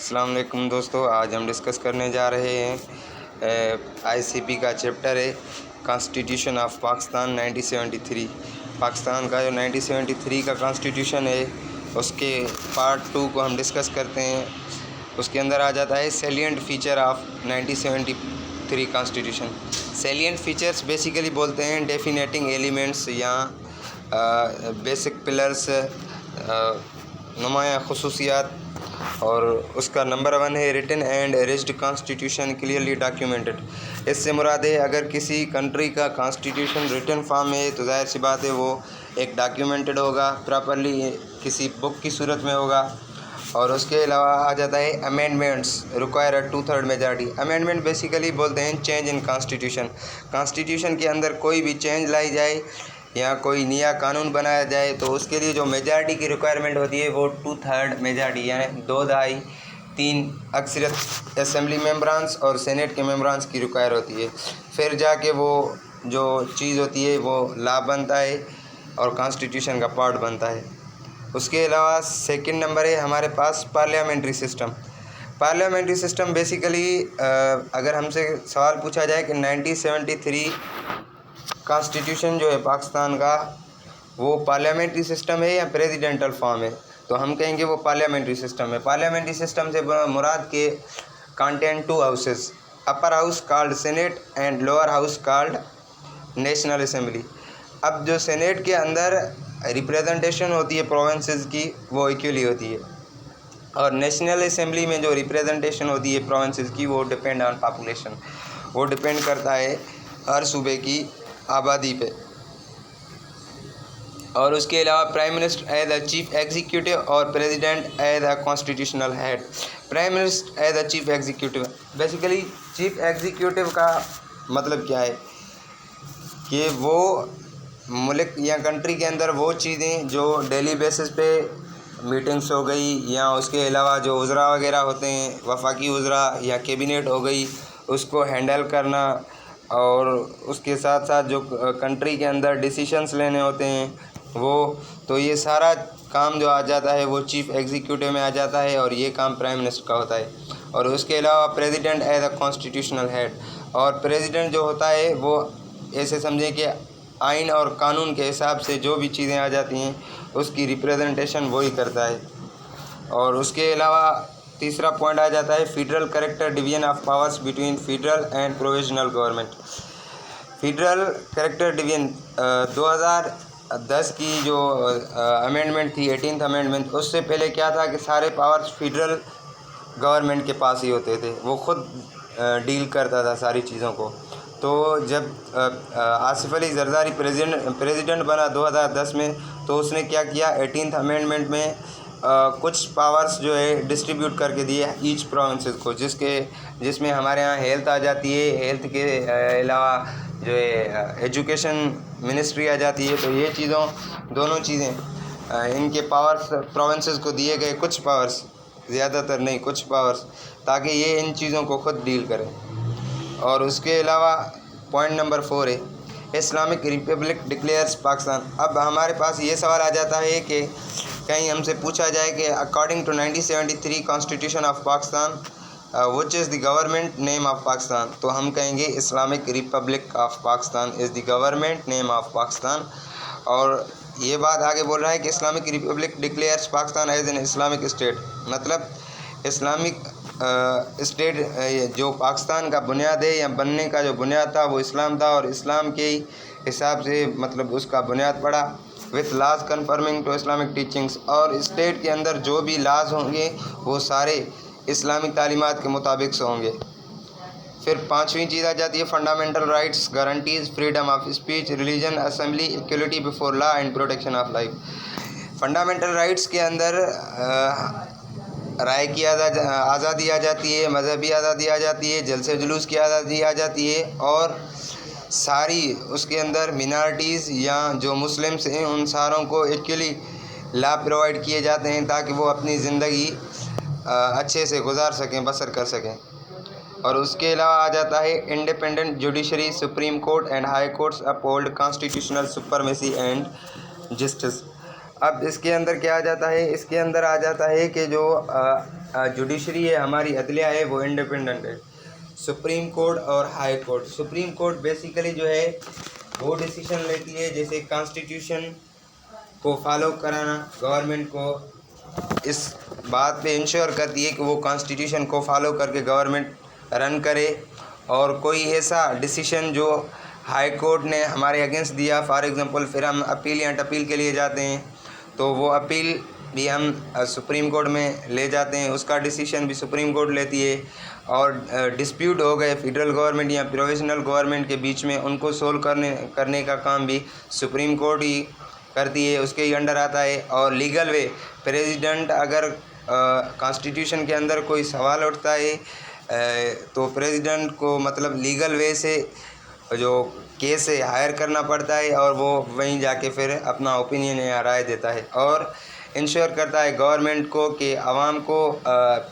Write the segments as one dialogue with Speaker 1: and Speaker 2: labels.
Speaker 1: अस्सलाम वालेकुम दोस्तों, आज हम डिस्कस करने जा रहे हैं आईसीपी का चैप्टर है कॉन्स्टिट्यूशन ऑफ पाकिस्तान 1973। पाकिस्तान का जो 1973 का कॉन्स्टिट्यूशन है उसके पार्ट 2 को हम डिस्कस करते हैं। उसके अंदर आ जाता है salient feature of 1973 constitution. Salient features basically बोलते हैं डेफिनेटिंग एलिमेंट्स या बेसिक पिलर्स, नुमाया खसूसियात। और उसका नंबर 1 है written and erased constitution clearly documented. इससे मुराद है अगर किसी कंट्री का कॉन्स्टिट्यूशन रिटन फॉर्म है तो जाहिर सी बात है वो एक डॉक्यूमेंटेड होगा, प्रॉपरली किसी बुक की सूरत में होगा। और उसके अलावा आ जाता है amendments require 2/3 majority. Amendment basically बोलते हैं चेंज इन कॉन्स्टिट्यूशन। कॉन्स्टिट्यूशन के अंदर कोई भी चेंज लाई जाए या कोई नया कानून बनाया जाए तो उसके लिए जो मेजॉरिटी की रिक्वायरमेंट होती है वो 2/3 मेजॉरिटी यानी 2/3 अक्सरियत असेंबली मेम्बरान्स और सेनेट के मेम्बरान्स की रिक्वायर होती है। फिर जाके वो जो चीज़ होती है वो लॉ बनता है और कॉन्स्टिट्यूशन का पार्ट बनता है। उसके अलावा सेकंड नंबर है हमारे पास parliamentary system. Parliamentary system basically अगर हमसे सवाल पूछा जाए कि 1973 कॉन्स्टिट्यूशन जो है पाकिस्तान का वो पार्लियामेंट्री सिस्टम है या प्रेसिडेंटल फॉर्म है, तो हम कहेंगे वो पार्लियामेंट्री सिस्टम है। पार्लियामेंट्री सिस्टम से मुराद के content 2 houses, upper house called senate and lower house called national assembly. अब जो सेनेट के अंदर रिप्रेजेंटेशन होती है प्रोविंसेस की वो इक्वली होती है और नेशनल असेंबली में जो रिप्रेजेंटेशन होती है प्रोविंसेस की वो डिपेंड ऑन पॉपुलेशन, वो डिपेंड करता है हर सूबे की आबादी पे। और उसके अलावा prime minister as a chief executive और president as a constitutional head. Prime minister as a chief executive, basically chief executive का मतलब क्या है कि वो मुल्क या कंट्री के अंदर वो चीज़ें जो डेली बेसिस पे मीटिंग्स हो गई या उसके अलावा जो उज़रा वगैरह होते हैं, वफाकी उज़रा या कैबिनेट हो गई, उसको हैंडल करना और उसके साथ साथ जो कंट्री के अंदर डिसीशंस लेने होते हैं वो, तो ये सारा काम जो आ जाता है वो चीफ एग्जीक्यूटिव में आ जाता है और ये काम प्राइम मिनिस्टर का होता है। और उसके अलावा president as a constitutional head, और प्रेसिडेंट जो होता है वो ऐसे समझें कि आइन और कानून के हिसाब से जो भी चीज़ें आ जाती हैं उसकी रिप्रेजेंटेशन वही करता है। और उसके अलावा तीसरा पॉइंट आ जाता है federal character division of powers between federal and provisional government. Federal character division 2010 की जो अमेंडमेंट थी 18th अमेंडमेंट, उससे पहले क्या था कि सारे पावर्स फेडरल गवर्नमेंट के पास ही होते थे, वो खुद डील करता था सारी चीज़ों को। तो जब आसिफ अली जरदारी प्रेसिडेंट बना 2010 में, तो उसने क्या किया 18th अमेंडमेंट में कुछ पावर्स जो है डिस्ट्रीब्यूट करके दिए ईच प्रोविंसेस को, जिसमें हमारे यहाँ हेल्थ आ जाती है, हेल्थ के अलावा जो है एजुकेशन मिनिस्ट्री आ जाती है। तो ये दोनों चीज़ें इनके पावर्स प्रोविंसेस को दिए गए, कुछ पावर्स, ज़्यादातर नहीं कुछ पावर्स, ताकि ये इन चीज़ों को खुद डील करें। और उसके अलावा पॉइंट नंबर 4 है इस्लामिक रिपब्लिक डिक्लेयर्स पाकिस्तान। अब हमारे पास ये सवाल आ जाता है कि कहीं हमसे पूछा जाए कि according to 1973 constitution of Pakistan which is the government name of Pakistan, तो हम कहेंगे Islamic republic of Pakistan is the government name of Pakistan. और ये बात आगे बोल रहा है कि Islamic republic declares Pakistan as an Islamic state, मतलब इस्लामिक स्टेट जो पाकिस्तान का बुनियाद है या बनने का जो बुनियाद था वो इस्लाम था और इस्लाम के हिसाब से मतलब उसका बुनियाद पड़ा विथ लाज कन्फर्मिंग टू इस्लामिक टीचिंग्स। और स्टेट के अंदर जो भी लाज होंगे वो सारे इस्लामिक तालीमात के मुताबिक से होंगे। फिर 5वीं चीज़ आ जाती है fundamental rights guarantees freedom of speech, religion, assembly, equality before law and protection of life. Fundamental rights के अंदर राय की आज़ादी आ जाती है, मजहबी आज़ादी आ जाती है, जलसे जुलूस की आज़ादी आ जाती है और सारी उसके अंदर मिनॉरिटीज़ या जो मुस्लिम्स हैं उन सारों को इक्वली लॉ प्रोवाइड किए जाते हैं ताकि वो अपनी ज़िंदगी अच्छे से गुजार सकें, बसर कर सकें। और उसके अलावा आ जाता है independent judiciary, supreme court and high courts uphold constitutional supremacy and justice. अब इसके अंदर क्या आ जाता है, इसके अंदर आ जाता है कि जो जुडिशरी है, हमारी अदलिया है, वो इंडिपेंडेंट है। सुप्रीम कोर्ट और high court. Supreme court basically जो है वो डिसीजन लेती है, जैसे कॉन्स्टिट्यूशन को फॉलो कराना, गवर्नमेंट को इस बात पे इंश्योर करती है कि वो कॉन्स्टिट्यूशन को फॉलो करके गवर्नमेंट रन करे। और कोई ऐसा डिसीजन जो हाई कोर्ट ने हमारे अगेंस्ट दिया, फॉर एग्जांपल, फिर हम अपील या अपील के लिए जाते हैं, तो वो अपील भी हम सुप्रीम कोर्ट में ले जाते हैं, उसका डिसीजन भी सुप्रीम कोर्ट लेती है। और डिस्प्यूट हो गए फेडरल गवर्नमेंट या प्रोविजनल गवर्नमेंट के बीच में, उनको सोल्व करने का काम भी सुप्रीम कोर्ट ही करती है, उसके ही अंडर आता है। और लीगल वे, प्रेसिडेंट अगर कॉन्स्टिट्यूशन के अंदर कोई सवाल उठता है तो प्रेसिडेंट को मतलब लीगल वे से जो केस है हायर करना पड़ता है, और वो वहीं जाके फिर अपना ओपिनियन या राय देता है और इंश्योर करता है गवर्नमेंट को कि आवाम को,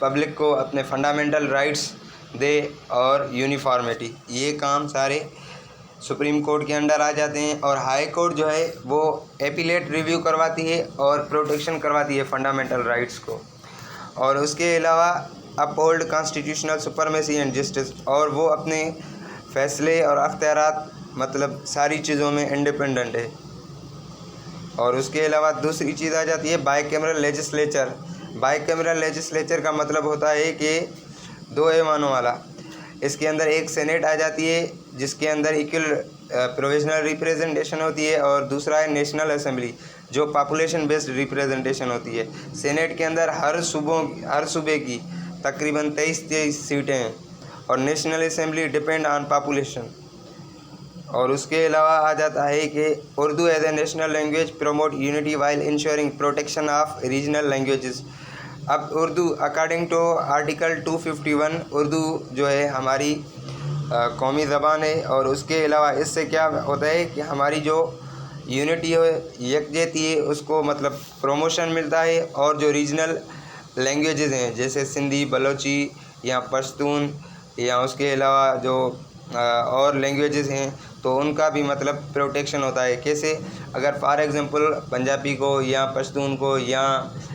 Speaker 1: पब्लिक को अपने फंडामेंटल राइट्स दे और यूनिफॉर्मिटी। ये काम सारे सुप्रीम कोर्ट के अंडर आ जाते हैं। और हाई कोर्ट जो है वो एपीलेट रिव्यू करवाती है और प्रोटेक्शन करवाती है फंडामेंटल राइट्स को। और उसके अलावा uphold constitutional supremacy and justice, और वो अपने फैसले और अख्तियारात मतलब सारी चीज़ों में इंडिपेंडेंट है। और उसके अलावा दूसरी चीज़ आ जाती है बाइकैमरल लेजिस्लेचर। बाइकैमरल लेजिस्लेचर का मतलब होता है कि 2 ऐवानों वाला। इसके अंदर एक सेनेट आ जाती है जिसके अंदर इक्वल प्रोविजनल रिप्रेजेंटेशन होती है, और दूसरा है नेशनल असेंबली जो पॉपुलेशन बेस्ड रिप्रेजेंटेशन होती है। सेनेट के अंदर हर सूबे की तकरीबन 23 सीटें हैं, और national assembly depend on population. और उसके अलावा आ जाता है कि Urdu as a national language promote unity while ensuring protection of regional languages. अब Urdu according to article 251 Urdu जो है हमारी कौमी ज़बान है। और उसके अलावा इससे क्या होता है कि हमारी जो यूनिटी है, यकजहती है, उसको मतलब प्रमोशन मिलता है। और जो रीजनल लैंग्वेजेस हैं जैसे सिंधी, बलोची या पश्तून या उसके अलावा जो और लैंग्वेजेस हैं तो उनका भी मतलब प्रोटेक्शन होता है। कैसे, अगर फॉर एग्जांपल पंजाबी को या पश्तून को या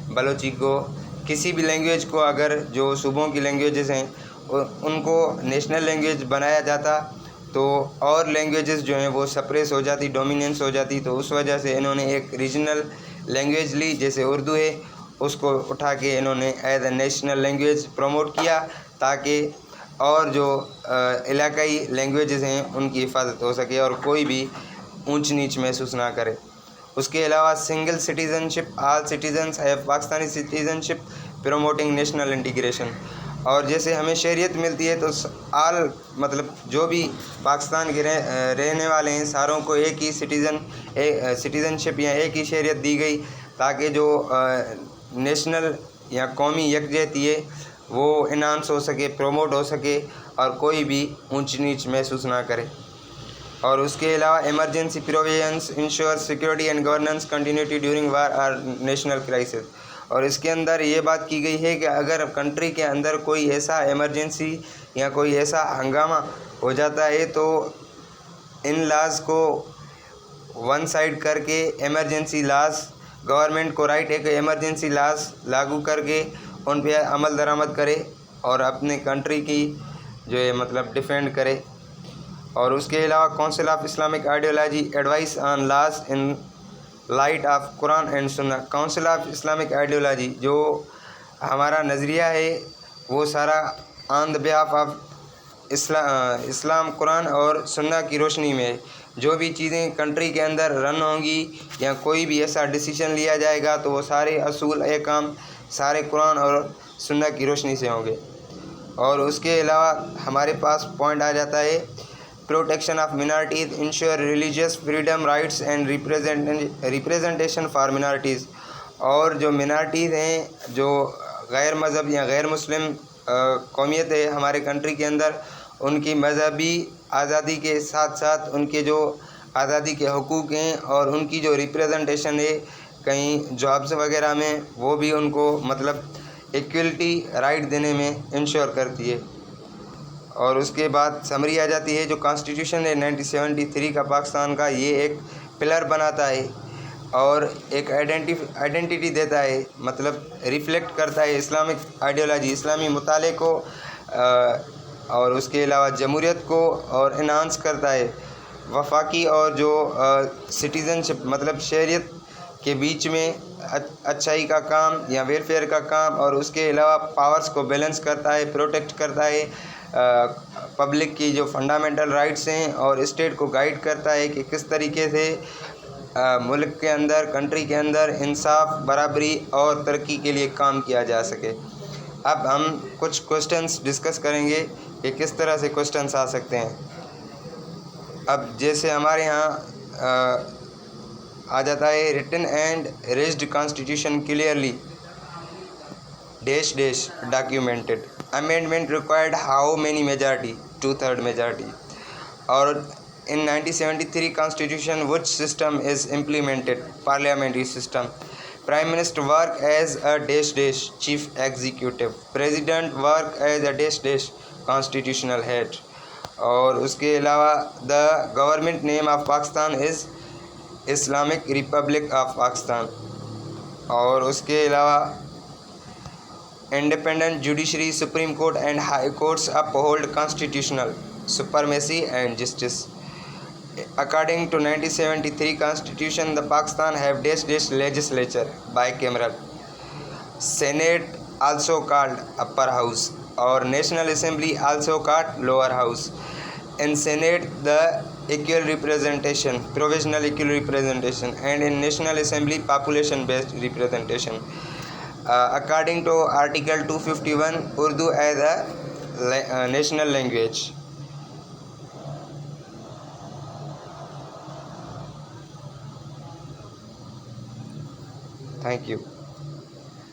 Speaker 1: बलोची को, किसी भी लैंग्वेज को अगर जो सूबों की लैंग्वेजेस हैं उनको नेशनल लैंग्वेज बनाया जाता तो और लैंग्वेजेस जो हैं वो सप्रेस हो जाती, डोमिनेंस हो जाती। तो उस वजह से इन्होंने एक रीजनल लैंग्वेज ली, जैसे उर्दू है, उसको उठा के इन्होंने as a national language promote किया, ताकि और जो इलाकाई लैंग्वेजेस हैं उनकी हिफाजत हो सके और कोई भी ऊंच नीच महसूस ना करे। उसके अलावा single citizenship, all citizens have Pakistani citizenship promoting national integration. और जैसे हमें शहरियत मिलती है तो ऑल मतलब जो भी पाकिस्तान के रहने वाले हैं सारों को एक ही सिटीज़नशिप या एक ही शहरियत दी गई, ताकि जो नेशनल या कौमी यकजहती है वो इन्हांस हो सके, प्रमोट हो सके और कोई भी ऊंच नीच महसूस ना करे। और उसके अलावा emergency provisions ensure security and governance continuity during war और नेशनल क्राइसिस। और इसके अंदर ये बात की गई है कि अगर कंट्री के अंदर कोई ऐसा इमरजेंसी या कोई ऐसा हंगामा हो जाता है तो इन लॉज को वन साइड करके इमरजेंसी लॉज, गवर्नमेंट को राइट है कि इमरजेंसी लॉज लागू करके उन पर अमल दरामद करे और अपने कंट्री की जो है मतलब डिफेंड करे। और उसके अलावा council of Islamic ideology advice on laws in light of Quran and Sunnah. Council of Islamic ideology जो हमारा नज़रिया है वो सारा on the behalf of Islam, Quran और सुन्ना की रोशनी में जो भी चीज़ें कंट्री के अंदर रन होंगी या कोई भी ऐसा डिसीजन लिया जाएगा तो वो सारे असूल काम सारे कुरान और सुन्ना की रोशनी से होंगे। और उसके अलावा हमारे पास पॉइंट आ जाता है protection of minorities ensure religious freedom rights and representation for minorities. और जो मिनॉरिटीज़ हैं, जो गैर मज़हब या गैर मुस्लिम कौमियत है हमारे कंट्री के अंदर, उनकी मज़हबी आज़ादी के साथ साथ उनके जो आज़ादी के हकूक़ हैं और उनकी जो रिप्रेजेंटेशन है कहीं जॉब्स वगैरह में, वो भी उनको मतलब इक्वलिटी राइट देने में इंश्योर करती है। और उसके बाद समरी आ जाती है जो कॉन्स्टिट्यूशन है 1973 का पाकिस्तान का, ये एक पिलर बनाता है और एक आइडेंटिटी देता है, मतलब रिफ्लेक्ट करता है इस्लामिक आइडियोलॉजी, इस्लामी मुताले को, और उसके अलावा जमहूरियत को और इन्हांस करता है। वफाकी और जो सिटीज़नशिप मतलब शहरियत के बीच में अच्छाई का काम या वेलफेयर का काम, और उसके अलावा पावर्स को बैलेंस करता है, प्रोटेक्ट करता है पब्लिक की जो फंडामेंटल राइट्स हैं, और स्टेट को गाइड करता है कि किस तरीके से मुल्क के अंदर, कंट्री के अंदर इंसाफ, बराबरी और तरक्की के लिए काम किया जा सके। अब हम कुछ क्वेश्चंस डिस्कस करेंगे कि किस तरह से क्वेश्चंस आ सकते हैं। अब जैसे हमारे यहाँ आ जाता है, written and rigid constitution clearly dash dash documented, amendment required how many majority, 2/3 majority, और in 1973 constitution which system is implemented, parliamentary system, prime minister work as a dash dash chief executive, president work as a dash dash constitutional head, और उसके अलावा the government name of Pakistan is Islamic Republic of Pakistan, और उसके अलावा independent judiciary, supreme court and high courts uphold constitutional supremacy and justice. According to 1973 constitution, the Pakistan have dash dash legislature, bicameral, Senate also called upper house, or National Assembly also called lower house. In Senate the equal representation, provisional equal representation, and in National Assembly population based representation. According to Article 251, Urdu as a national language. Thank you.